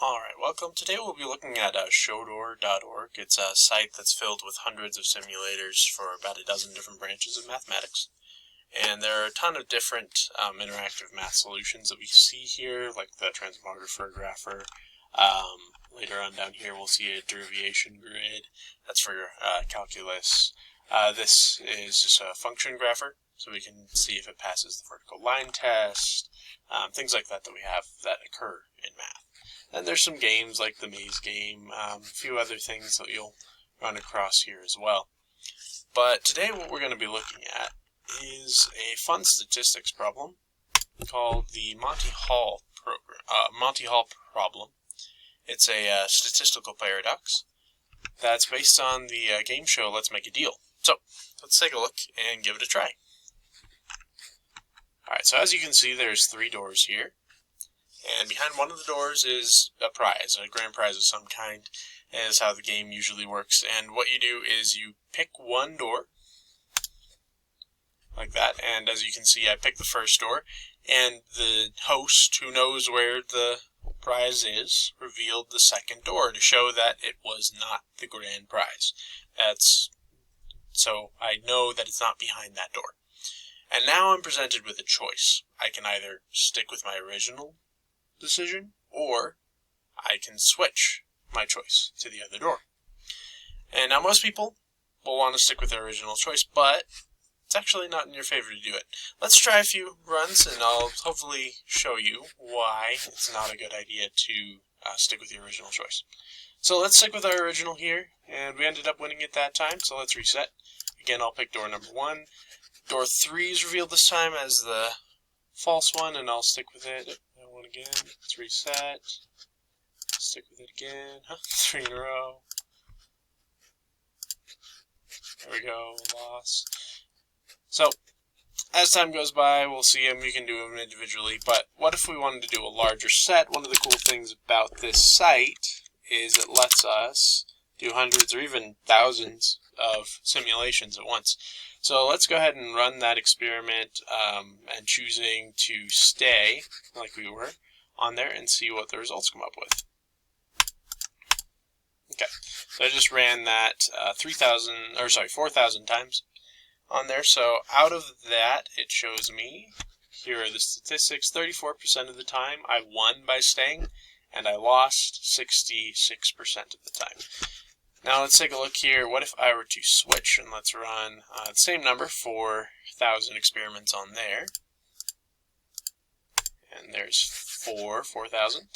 Alright, welcome. Today we'll be looking at showdoor.org. It's a site that's filled with hundreds of simulators for about a dozen different branches of mathematics. And there are a ton of different interactive math solutions that we see here, like the transmographer grapher. Later on down here we'll see a derivation grid. That's for calculus. This is just a function grapher, so we can see if it passes the vertical line test, things like that we have that occur in math. And there's some games like the maze game, a few other things that you'll run across here as well. But today what we're going to be looking at is a fun statistics problem called the Monty Hall problem. It's a statistical paradox that's based on the game show Let's Make a Deal. So let's take a look and give it a try. Alright, so as you can see, there's 3 doors here. And behind one of the doors is a prize, a grand prize of some kind, is how the game usually works. And what you do is you pick one door, like that, and as you can see, I picked the first door, and the host, who knows where the prize is, revealed the second door to show that it was not the grand prize. So I know that it's not behind that door. And now I'm presented with a choice. I can either stick with my original decision, or I can switch my choice to the other door. And now most people will want to stick with their original choice, but it's actually not in your favor to do it. Let's try a few runs, and I'll hopefully show you why it's not a good idea to stick with your original choice. So let's stick with our original here, and we ended up winning it that time, so let's reset. Again, I'll pick door number 1. Door 3 is revealed this time as the false one, and I'll stick with it. One again. Let's reset. Stick with it again. 3 in a row. There we go. Loss. So, as time goes by, we'll see them. You can do them individually. But what if we wanted to do a larger set? One of the cool things about this site is it lets us do hundreds or even thousands of simulations at once. So let's go ahead and run that experiment and choosing to stay like we were on there and see what the results come up with. Okay, so I just ran that 4,000 times on there. So out of that, it shows me, here are the statistics, 34% of the time I won by staying, and I lost 66% of the time. Now let's take a look here. What if I were to switch, and let's run the same number, 4,000 experiments on there. And there's 4,000.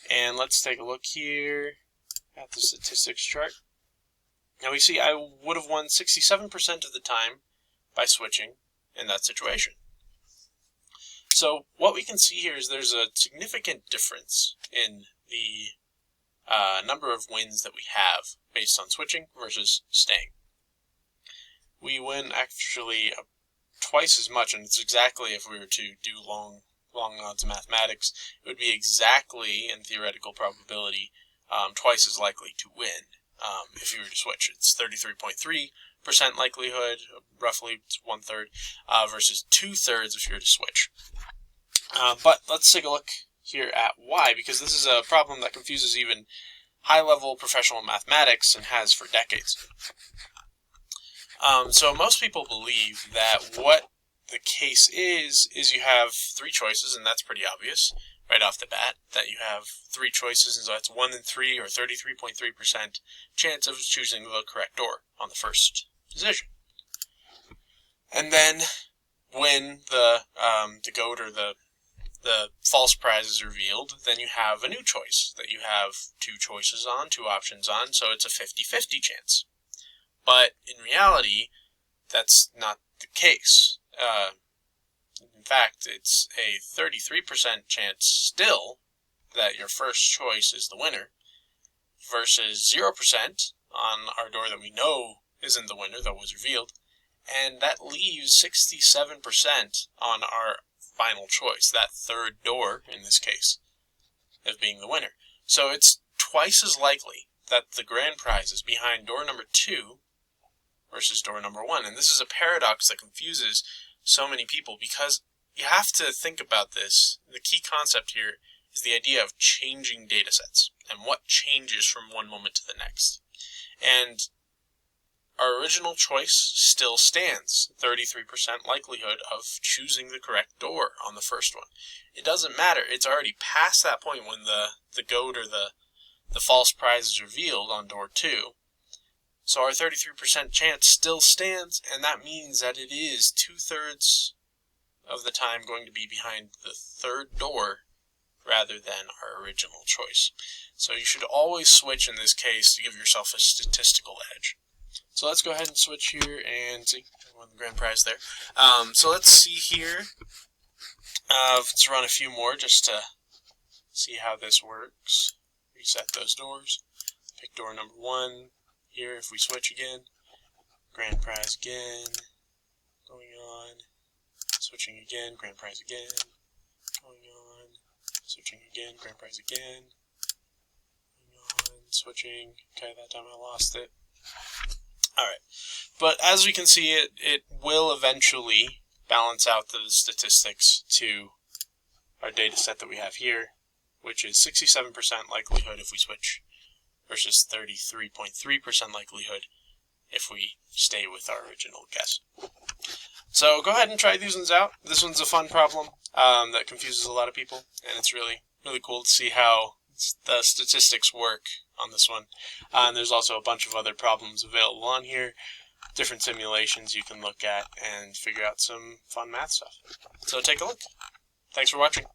And let's take a look here at the statistics chart. Now we see I would have won 67% of the time by switching in that situation. So what we can see here is there's a significant difference in the number of wins that we have based on switching versus staying. We win actually twice as much, and it's exactly, if we were to do long odds mathematics, it would be exactly, in theoretical probability, twice as likely to win if you were to switch. It's 33.3% likelihood, roughly it's 1/3, versus 2/3 if you were to switch. But let's take a look here at why, because this is a problem that confuses even high-level professional mathematics and has for decades. So most people believe that what the case is you have 3 choices, and that's pretty obvious right off the bat, that you have 3 choices, and so that's 1 in 3, or 33.3% chance of choosing the correct door on the first decision. And then when the goat or the false prize is revealed, then you have a new choice that you have 2 choices on, 2 options on, so it's a 50-50 chance. But in reality, that's not the case. In fact, it's a 33% chance still that your first choice is the winner, versus 0% on our door that we know isn't the winner, that was revealed, and that leaves 67% on our final choice, that third door in this case, as being the winner. So it's twice as likely that the grand prize is behind door number 2 versus door number 1. And this is a paradox that confuses so many people, because you have to think about this. The key concept here is the idea of changing data sets and what changes from one moment to the next. And our original choice still stands, 33% likelihood of choosing the correct door on the first one. It doesn't matter, it's already past that point when the goat or the false prize is revealed on door 2. So our 33% chance still stands, and that means that it is 2/3 of the time going to be behind the third door rather than our original choice. So you should always switch in this case to give yourself a statistical edge. So let's go ahead and switch here and see. I won the grand prize there. So let's see here. Let's run a few more just to see how this works. Reset those doors. Pick door number 1. Here, if we switch again, grand prize again, going on, switching again, grand prize again, going on, switching again, grand prize again, going on, switching. Okay, that time I lost it. Alright, but as we can see, it will eventually balance out the statistics to our data set that we have here, which is 67% likelihood if we switch versus 33.3% likelihood if we stay with our original guess. So go ahead and try these ones out. This one's a fun problem that confuses a lot of people, and it's really, really cool to see how the statistics work on this one. And there's also a bunch of other problems available on here, different simulations you can look at and figure out some fun math stuff. So take a look. Thanks for watching.